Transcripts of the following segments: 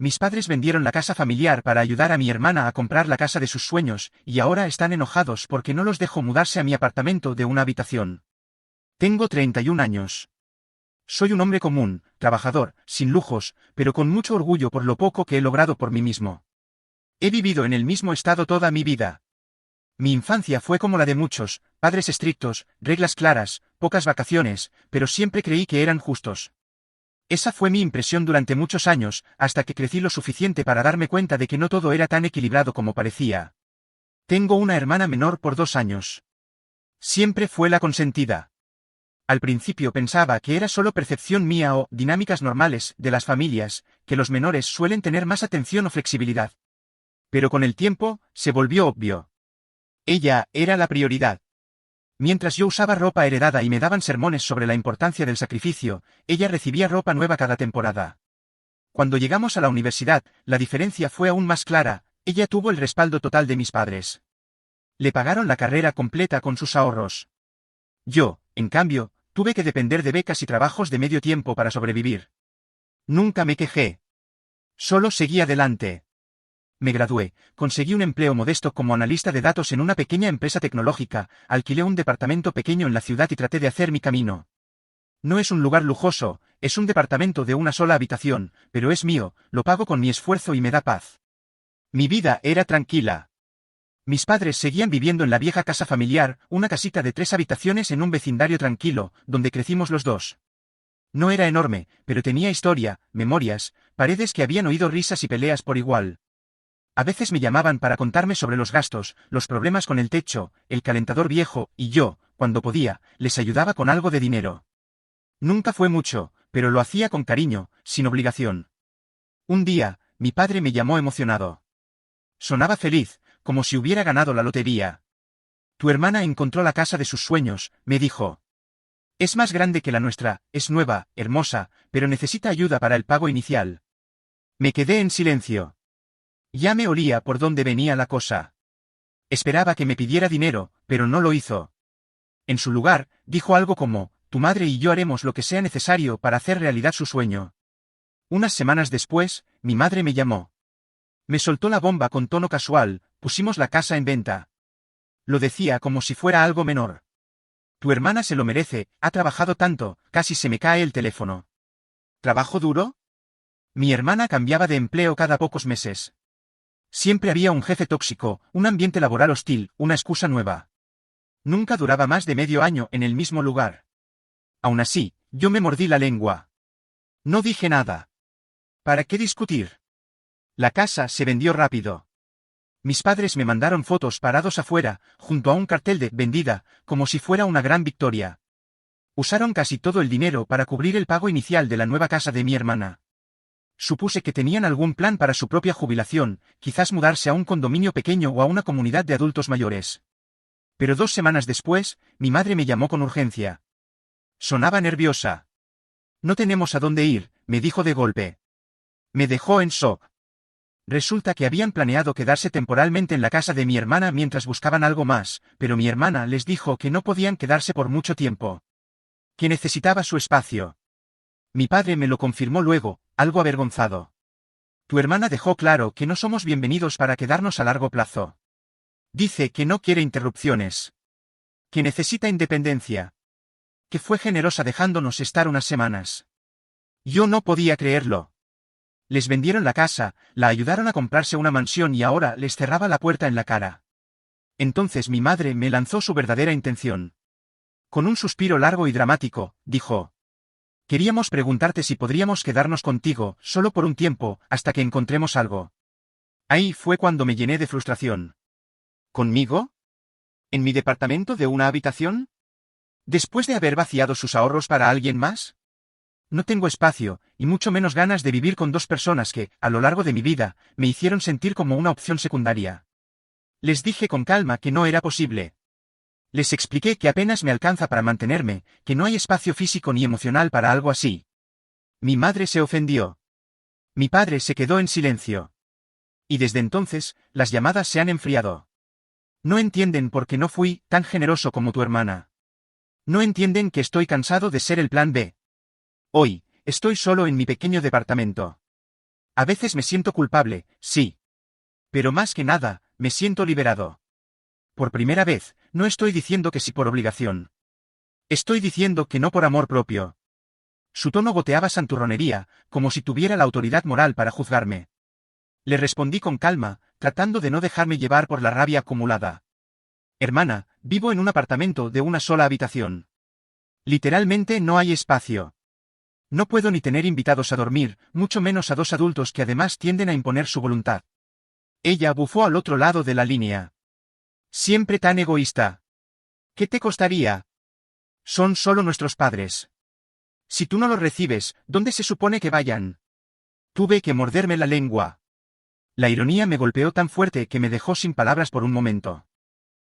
Mis padres vendieron la casa familiar para ayudar a mi hermana a comprar la casa de sus sueños, y ahora están enojados porque no los dejo mudarse a mi apartamento de una habitación. Tengo 31 años. Soy un hombre común, trabajador, sin lujos, pero con mucho orgullo por lo poco que he logrado por mí mismo. He vivido en el mismo estado toda mi vida. Mi infancia fue como la de muchos, padres estrictos, reglas claras, pocas vacaciones, pero siempre creí que eran justos. Esa fue mi impresión durante muchos años, hasta que crecí lo suficiente para darme cuenta de que no todo era tan equilibrado como parecía. Tengo una hermana menor por 2 años. Siempre fue la consentida. Al principio pensaba que era solo percepción mía o dinámicas normales de las familias, que los menores suelen tener más atención o flexibilidad. Pero con el tiempo, se volvió obvio. Ella era la prioridad. Mientras yo usaba ropa heredada y me daban sermones sobre la importancia del sacrificio, ella recibía ropa nueva cada temporada. Cuando llegamos a la universidad, la diferencia fue aún más clara, ella tuvo el respaldo total de mis padres. Le pagaron la carrera completa con sus ahorros. Yo, en cambio, tuve que depender de becas y trabajos de medio tiempo para sobrevivir. Nunca me quejé. Solo seguí adelante. Me gradué, conseguí un empleo modesto como analista de datos en una pequeña empresa tecnológica, alquilé un departamento pequeño en la ciudad y traté de hacer mi camino. No es un lugar lujoso, es un departamento de una sola habitación, pero es mío, lo pago con mi esfuerzo y me da paz. Mi vida era tranquila. Mis padres seguían viviendo en la vieja casa familiar, una casita de 3 habitaciones en un vecindario tranquilo, donde crecimos los dos. No era enorme, pero tenía historia, memorias, paredes que habían oído risas y peleas por igual. A veces me llamaban para contarme sobre los gastos, los problemas con el techo, el calentador viejo, y yo, cuando podía, les ayudaba con algo de dinero. Nunca fue mucho, pero lo hacía con cariño, sin obligación. Un día, mi padre me llamó emocionado. Sonaba feliz, como si hubiera ganado la lotería. Tu hermana encontró la casa de sus sueños, me dijo. Es más grande que la nuestra, es nueva, hermosa, pero necesita ayuda para el pago inicial. Me quedé en silencio. Ya me olía por dónde venía la cosa. Esperaba que me pidiera dinero, pero no lo hizo. En su lugar, dijo algo como, tu madre y yo haremos lo que sea necesario para hacer realidad su sueño. Unas semanas después, mi madre me llamó. Me soltó la bomba con tono casual, pusimos la casa en venta. Lo decía como si fuera algo menor. Tu hermana se lo merece, ha trabajado tanto, casi se me cae el teléfono. ¿Trabajo duro? Mi hermana cambiaba de empleo cada pocos meses. Siempre había un jefe tóxico, un ambiente laboral hostil, una excusa nueva. Nunca duraba más de medio año en el mismo lugar. Aún así, yo me mordí la lengua. No dije nada. ¿Para qué discutir? La casa se vendió rápido. Mis padres me mandaron fotos parados afuera, junto a un cartel de vendida, como si fuera una gran victoria. Usaron casi todo el dinero para cubrir el pago inicial de la nueva casa de mi hermana. Supuse que tenían algún plan para su propia jubilación, quizás mudarse a un condominio pequeño o a una comunidad de adultos mayores. Pero 2 semanas después, mi madre me llamó con urgencia. Sonaba nerviosa. No tenemos a dónde ir, me dijo de golpe. Me dejó en shock. Resulta que habían planeado quedarse temporalmente en la casa de mi hermana mientras buscaban algo más, pero mi hermana les dijo que no podían quedarse por mucho tiempo. Que necesitaba su espacio. Mi padre me lo confirmó luego, algo avergonzado. Tu hermana dejó claro que no somos bienvenidos para quedarnos a largo plazo. Dice que no quiere interrupciones. Que necesita independencia. Que fue generosa dejándonos estar unas semanas. Yo no podía creerlo. Les vendieron la casa, la ayudaron a comprarse una mansión y ahora les cerraba la puerta en la cara. Entonces mi madre me lanzó su verdadera intención. Con un suspiro largo y dramático, dijo. Queríamos preguntarte si podríamos quedarnos contigo, solo por un tiempo, hasta que encontremos algo. Ahí fue cuando me llené de frustración. ¿Conmigo? ¿En mi departamento de una habitación? ¿Después de haber vaciado sus ahorros para alguien más? No tengo espacio, y mucho menos ganas de vivir con 2 personas que, a lo largo de mi vida, me hicieron sentir como una opción secundaria. Les dije con calma que no era posible. Les expliqué que apenas me alcanza para mantenerme, que no hay espacio físico ni emocional para algo así. Mi madre se ofendió. Mi padre se quedó en silencio. Y desde entonces, las llamadas se han enfriado. No entienden por qué no fui tan generoso como tu hermana. No entienden que estoy cansado de ser el plan B. Hoy, estoy solo en mi pequeño departamento. A veces me siento culpable, sí. Pero más que nada, me siento liberado. Por primera vez, no estoy diciendo que sí por obligación. Estoy diciendo que no por amor propio. Su tono goteaba santurronería, como si tuviera la autoridad moral para juzgarme. Le respondí con calma, tratando de no dejarme llevar por la rabia acumulada. Hermana, vivo en un apartamento de una sola habitación. Literalmente no hay espacio. No puedo ni tener invitados a dormir, mucho menos a dos adultos que además tienden a imponer su voluntad. Ella bufó al otro lado de la línea. Siempre tan egoísta. ¿Qué te costaría? Son solo nuestros padres. Si tú no los recibes, ¿dónde se supone que vayan? Tuve que morderme la lengua. La ironía me golpeó tan fuerte que me dejó sin palabras por un momento.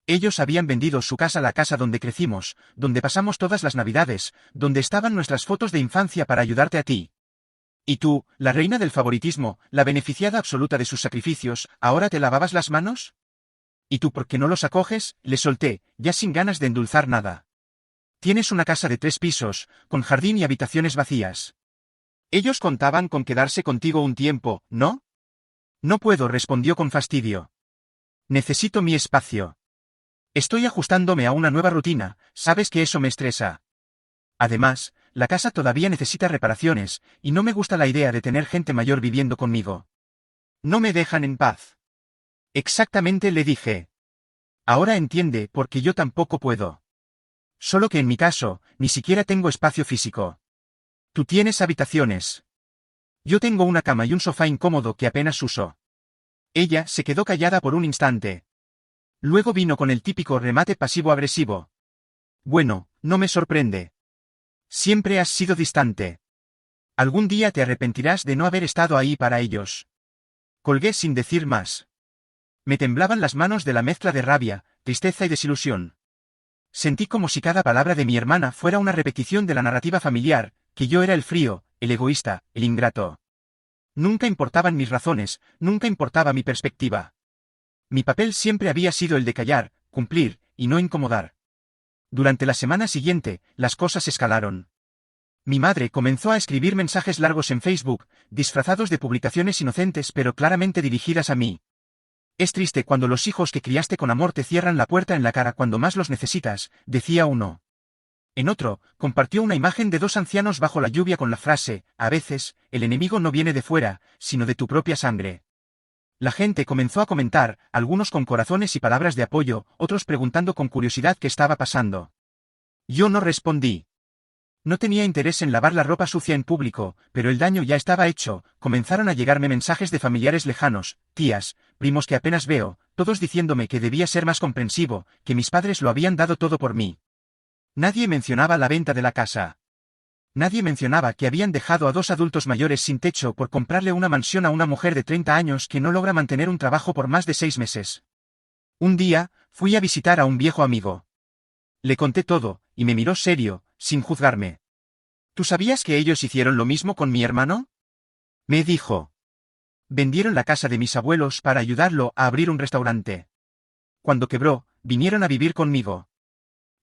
Ellos habían vendido su casa, la casa donde crecimos, donde pasamos todas las navidades, donde estaban nuestras fotos de infancia para ayudarte a ti. Y tú, la reina del favoritismo, la beneficiada absoluta de sus sacrificios, ¿ahora te lavabas las manos? ¿Y tú por qué no los acoges? Le solté, ya sin ganas de endulzar nada. Tienes una casa de 3 pisos, con jardín y habitaciones vacías. Ellos contaban con quedarse contigo un tiempo, ¿no? No puedo, respondió con fastidio. Necesito mi espacio. Estoy ajustándome a una nueva rutina, sabes que eso me estresa. Además, la casa todavía necesita reparaciones, y no me gusta la idea de tener gente mayor viviendo conmigo. No me dejan en paz. Exactamente, le dije. Ahora entiende por qué yo tampoco puedo. Solo que en mi caso, ni siquiera tengo espacio físico. Tú tienes habitaciones. Yo tengo una cama y un sofá incómodo que apenas uso. Ella se quedó callada por un instante. Luego vino con el típico remate pasivo-agresivo. Bueno, no me sorprende. Siempre has sido distante. Algún día te arrepentirás de no haber estado ahí para ellos. Colgué sin decir más. Me temblaban las manos de la mezcla de rabia, tristeza y desilusión. Sentí como si cada palabra de mi hermana fuera una repetición de la narrativa familiar, que yo era el frío, el egoísta, el ingrato. Nunca importaban mis razones, nunca importaba mi perspectiva. Mi papel siempre había sido el de callar, cumplir, y no incomodar. Durante la semana siguiente, las cosas escalaron. Mi madre comenzó a escribir mensajes largos en Facebook, disfrazados de publicaciones inocentes pero claramente dirigidas a mí. Es triste cuando los hijos que criaste con amor te cierran la puerta en la cara cuando más los necesitas, decía uno. En otro, compartió una imagen de 2 ancianos bajo la lluvia con la frase, a veces, el enemigo no viene de fuera, sino de tu propia sangre. La gente comenzó a comentar, algunos con corazones y palabras de apoyo, otros preguntando con curiosidad qué estaba pasando. Yo no respondí. No tenía interés en lavar la ropa sucia en público, pero el daño ya estaba hecho. Comenzaron a llegarme mensajes de familiares lejanos, tías, primos que apenas veo, todos diciéndome que debía ser más comprensivo, que mis padres lo habían dado todo por mí. Nadie mencionaba la venta de la casa. Nadie mencionaba que habían dejado a 2 adultos mayores sin techo por comprarle una mansión a una mujer de 30 años que no logra mantener un trabajo por más de 6 meses. Un día, fui a visitar a un viejo amigo. Le conté todo, y me miró serio, sin juzgarme. ¿Tú sabías que ellos hicieron lo mismo con mi hermano? Me dijo. Vendieron la casa de mis abuelos para ayudarlo a abrir un restaurante. Cuando quebró, vinieron a vivir conmigo.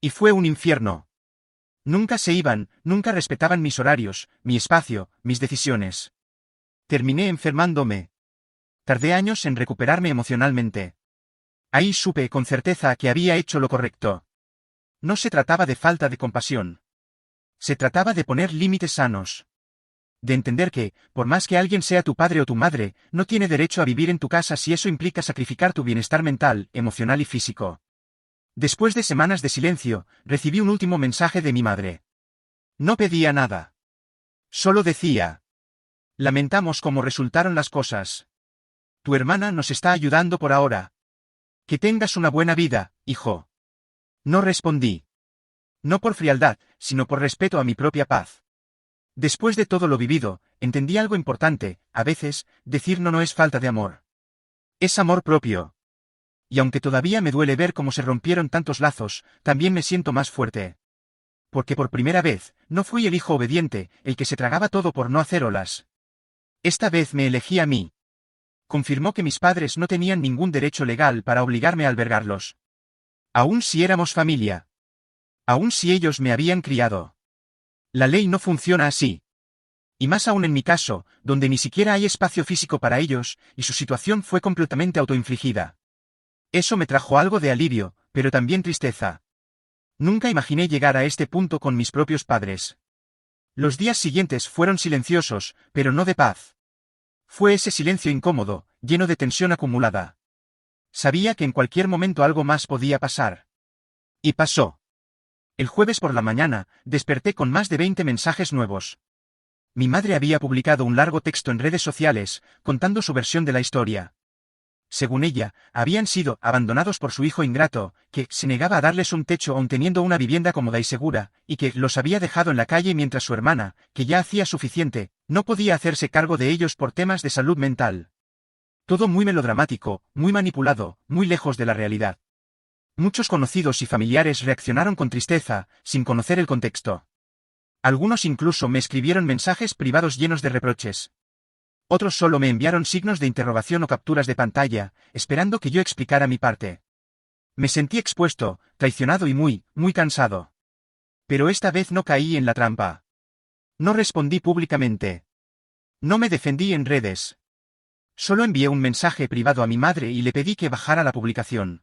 Y fue un infierno. Nunca se iban, nunca respetaban mis horarios, mi espacio, mis decisiones. Terminé enfermándome. Tardé años en recuperarme emocionalmente. Ahí supe con certeza que había hecho lo correcto. No se trataba de falta de compasión. Se trataba de poner límites sanos. De entender que, por más que alguien sea tu padre o tu madre, no tiene derecho a vivir en tu casa si eso implica sacrificar tu bienestar mental, emocional y físico. Después de semanas de silencio, recibí un último mensaje de mi madre. No pedía nada. Solo decía. Lamentamos cómo resultaron las cosas. Tu hermana nos está ayudando por ahora. Que tengas una buena vida, hijo. No respondí. No por frialdad, sino por respeto a mi propia paz. Después de todo lo vivido, entendí algo importante, a veces, decir no es falta de amor. Es amor propio. Y aunque todavía me duele ver cómo se rompieron tantos lazos, también me siento más fuerte. Porque por primera vez, no fui el hijo obediente, el que se tragaba todo por no hacer olas. Esta vez me elegí a mí. Confirmó que mis padres no tenían ningún derecho legal para obligarme a albergarlos. Aun si éramos familia. Aun si ellos me habían criado. La ley no funciona así. Y más aún en mi caso, donde ni siquiera hay espacio físico para ellos, y su situación fue completamente autoinfligida. Eso me trajo algo de alivio, pero también tristeza. Nunca imaginé llegar a este punto con mis propios padres. Los días siguientes fueron silenciosos, pero no de paz. Fue ese silencio incómodo, lleno de tensión acumulada. Sabía que en cualquier momento algo más podía pasar. Y pasó. El jueves por la mañana, desperté con más de 20 mensajes nuevos. Mi madre había publicado un largo texto en redes sociales, contando su versión de la historia. Según ella, habían sido abandonados por su hijo ingrato, que se negaba a darles un techo aun teniendo una vivienda cómoda y segura, y que los había dejado en la calle mientras su hermana, que ya hacía suficiente, no podía hacerse cargo de ellos por temas de salud mental. Todo muy melodramático, muy manipulado, muy lejos de la realidad. Muchos conocidos y familiares reaccionaron con tristeza, sin conocer el contexto. Algunos incluso me escribieron mensajes privados llenos de reproches. Otros solo me enviaron signos de interrogación o capturas de pantalla, esperando que yo explicara mi parte. Me sentí expuesto, traicionado y muy cansado. Pero esta vez no caí en la trampa. No respondí públicamente. No me defendí en redes. Solo envié un mensaje privado a mi madre y le pedí que bajara la publicación.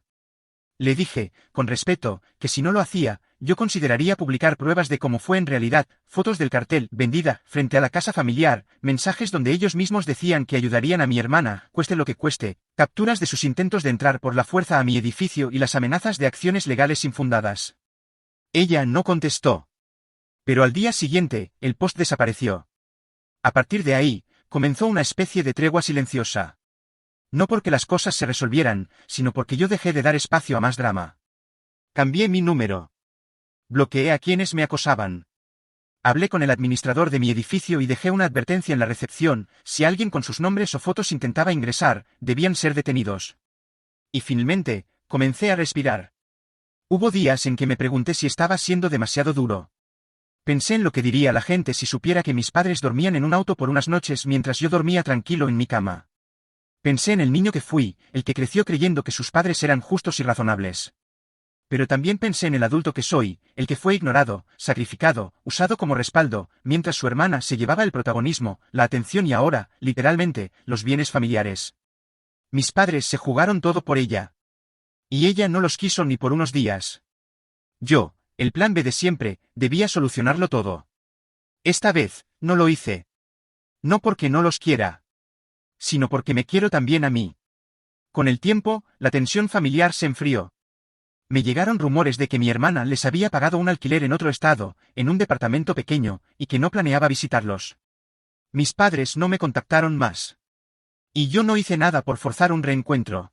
Le dije, con respeto, que si no lo hacía, yo consideraría publicar pruebas de cómo fue en realidad, fotos del cartel vendida frente a la casa familiar, mensajes donde ellos mismos decían que ayudarían a mi hermana, cueste lo que cueste, capturas de sus intentos de entrar por la fuerza a mi edificio y las amenazas de acciones legales infundadas. Ella no contestó. Pero al día siguiente, el post desapareció. A partir de ahí, comenzó una especie de tregua silenciosa. No porque las cosas se resolvieran, sino porque yo dejé de dar espacio a más drama. Cambié mi número. Bloqueé a quienes me acosaban. Hablé con el administrador de mi edificio y dejé una advertencia en la recepción: si alguien con sus nombres o fotos intentaba ingresar, debían ser detenidos. Y finalmente, comencé a respirar. Hubo días en que me pregunté si estaba siendo demasiado duro. Pensé en lo que diría la gente si supiera que mis padres dormían en un auto por unas noches mientras yo dormía tranquilo en mi cama. Pensé en el niño que fui, el que creció creyendo que sus padres eran justos y razonables. Pero también pensé en el adulto que soy, el que fue ignorado, sacrificado, usado como respaldo, mientras su hermana se llevaba el protagonismo, la atención y ahora, literalmente, los bienes familiares. Mis padres se jugaron todo por ella. Y ella no los quiso ni por unos días. Yo, el plan B de siempre, debía solucionarlo todo. Esta vez, no lo hice. No porque no los quiera, sino porque me quiero también a mí. Con el tiempo, la tensión familiar se enfrió. Me llegaron rumores de que mi hermana les había pagado un alquiler en otro estado, en un departamento pequeño, y que no planeaba visitarlos. Mis padres no me contactaron más. Y yo no hice nada por forzar un reencuentro.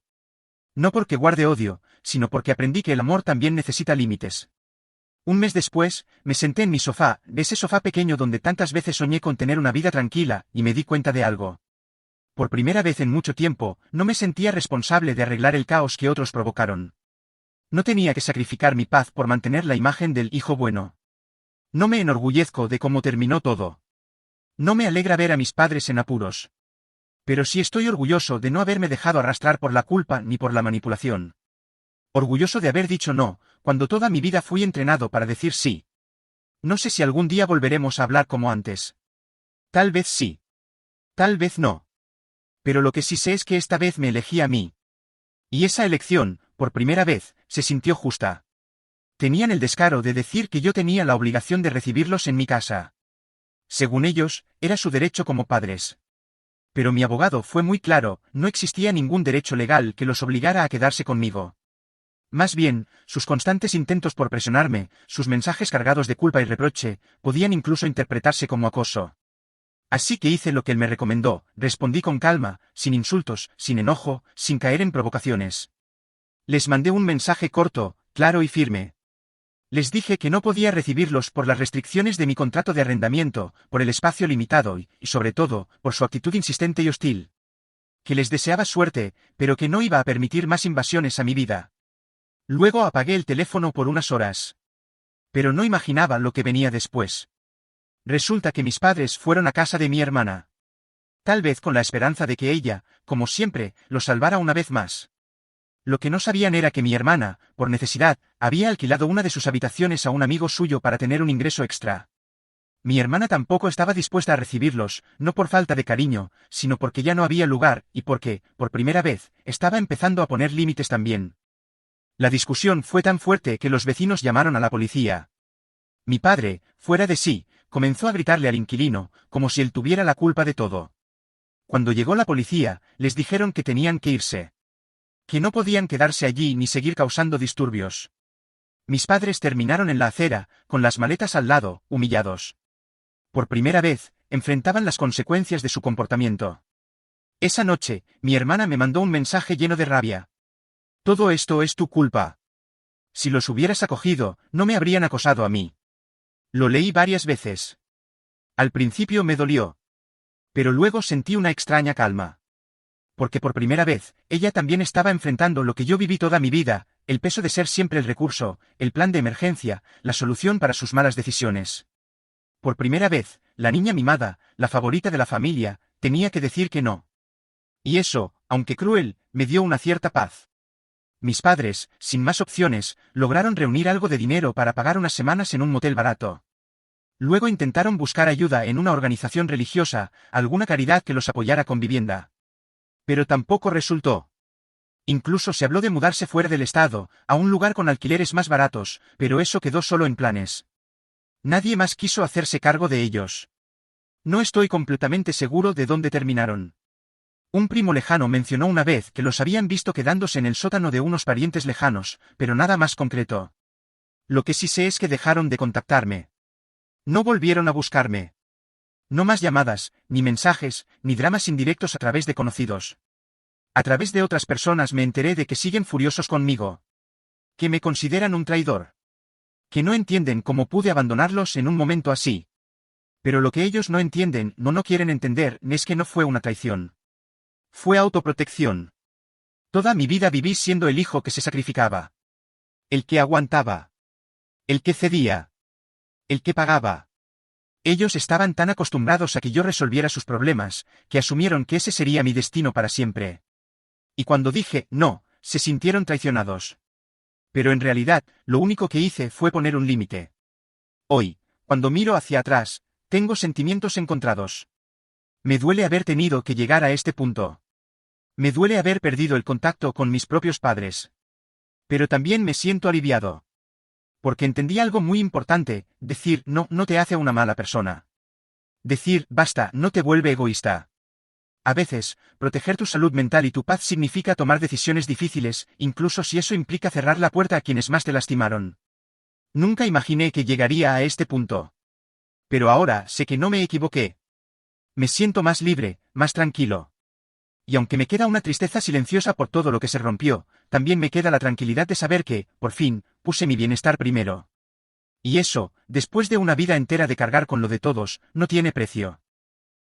No porque guarde odio, sino porque aprendí que el amor también necesita límites. Un mes después, me senté en mi sofá, ese sofá pequeño donde tantas veces soñé con tener una vida tranquila, y me di cuenta de algo. Por primera vez en mucho tiempo, no me sentía responsable de arreglar el caos que otros provocaron. No tenía que sacrificar mi paz por mantener la imagen del hijo bueno. No me enorgullezco de cómo terminó todo. No me alegra ver a mis padres en apuros. Pero sí estoy orgulloso de no haberme dejado arrastrar por la culpa ni por la manipulación. Orgulloso de haber dicho no, cuando toda mi vida fui entrenado para decir sí. No sé si algún día volveremos a hablar como antes. Tal vez sí. Tal vez no. Pero lo que sí sé es que esta vez me elegí a mí. Y esa elección, por primera vez, se sintió justa. Tenían el descaro de decir que yo tenía la obligación de recibirlos en mi casa. Según ellos, era su derecho como padres. Pero mi abogado fue muy claro: no existía ningún derecho legal que los obligara a quedarse conmigo. Más bien, sus constantes intentos por presionarme, sus mensajes cargados de culpa y reproche, podían incluso interpretarse como acoso. Así que hice lo que él me recomendó, respondí con calma, sin insultos, sin enojo, sin caer en provocaciones. Les mandé un mensaje corto, claro y firme. Les dije que no podía recibirlos por las restricciones de mi contrato de arrendamiento, por el espacio limitado y, sobre todo, por su actitud insistente y hostil. Que les deseaba suerte, pero que no iba a permitir más invasiones a mi vida. Luego apagué el teléfono por unas horas. Pero no imaginaba lo que venía después. Resulta que mis padres fueron a casa de mi hermana. Tal vez con la esperanza de que ella, como siempre, los salvara una vez más. Lo que no sabían era que mi hermana, por necesidad, había alquilado una de sus habitaciones a un amigo suyo para tener un ingreso extra. Mi hermana tampoco estaba dispuesta a recibirlos, no por falta de cariño, sino porque ya no había lugar, y porque, por primera vez, estaba empezando a poner límites también. La discusión fue tan fuerte que los vecinos llamaron a la policía. Mi padre, fuera de sí, comenzó a gritarle al inquilino, como si él tuviera la culpa de todo. Cuando llegó la policía, les dijeron que tenían que irse. Que no podían quedarse allí ni seguir causando disturbios. Mis padres terminaron en la acera, con las maletas al lado, humillados. Por primera vez, enfrentaban las consecuencias de su comportamiento. Esa noche, mi hermana me mandó un mensaje lleno de rabia. Todo esto es tu culpa. Si los hubieras acogido, no me habrían acosado a mí. Lo leí varias veces. Al principio me dolió. Pero luego sentí una extraña calma. Porque por primera vez, ella también estaba enfrentando lo que yo viví toda mi vida, el peso de ser siempre el recurso, el plan de emergencia, la solución para sus malas decisiones. Por primera vez, la niña mimada, la favorita de la familia, tenía que decir que no. Y eso, aunque cruel, me dio una cierta paz. Mis padres, sin más opciones, lograron reunir algo de dinero para pagar unas semanas en un motel barato. Luego intentaron buscar ayuda en una organización religiosa, alguna caridad que los apoyara con vivienda. Pero tampoco resultó. Incluso se habló de mudarse fuera del estado, a un lugar con alquileres más baratos, pero eso quedó solo en planes. Nadie más quiso hacerse cargo de ellos. No estoy completamente seguro de dónde terminaron. Un primo lejano mencionó una vez que los habían visto quedándose en el sótano de unos parientes lejanos, pero nada más concreto. Lo que sí sé es que dejaron de contactarme. No volvieron a buscarme. No más llamadas, ni mensajes, ni dramas indirectos a través de conocidos. A través de otras personas me enteré de que siguen furiosos conmigo. Que me consideran un traidor. Que no entienden cómo pude abandonarlos en un momento así. Pero lo que ellos no entienden, no quieren entender, es que no fue una traición. Fue autoprotección. Toda mi vida viví siendo el hijo que se sacrificaba. El que aguantaba. El que cedía. El que pagaba. Ellos estaban tan acostumbrados a que yo resolviera sus problemas, que asumieron que ese sería mi destino para siempre. Y cuando dije, no, se sintieron traicionados. Pero en realidad, lo único que hice fue poner un límite. Hoy, cuando miro hacia atrás, tengo sentimientos encontrados. Me duele haber tenido que llegar a este punto. Me duele haber perdido el contacto con mis propios padres. Pero también me siento aliviado. Porque entendí algo muy importante, decir no te hace una mala persona. Decir basta no te vuelve egoísta. A veces, proteger tu salud mental y tu paz significa tomar decisiones difíciles, incluso si eso implica cerrar la puerta a quienes más te lastimaron. Nunca imaginé que llegaría a este punto. Pero ahora sé que no me equivoqué. Me siento más libre, más tranquilo. Y aunque me queda una tristeza silenciosa por todo lo que se rompió, también me queda la tranquilidad de saber que, por fin, puse mi bienestar primero. Y eso, después de una vida entera de cargar con lo de todos, no tiene precio.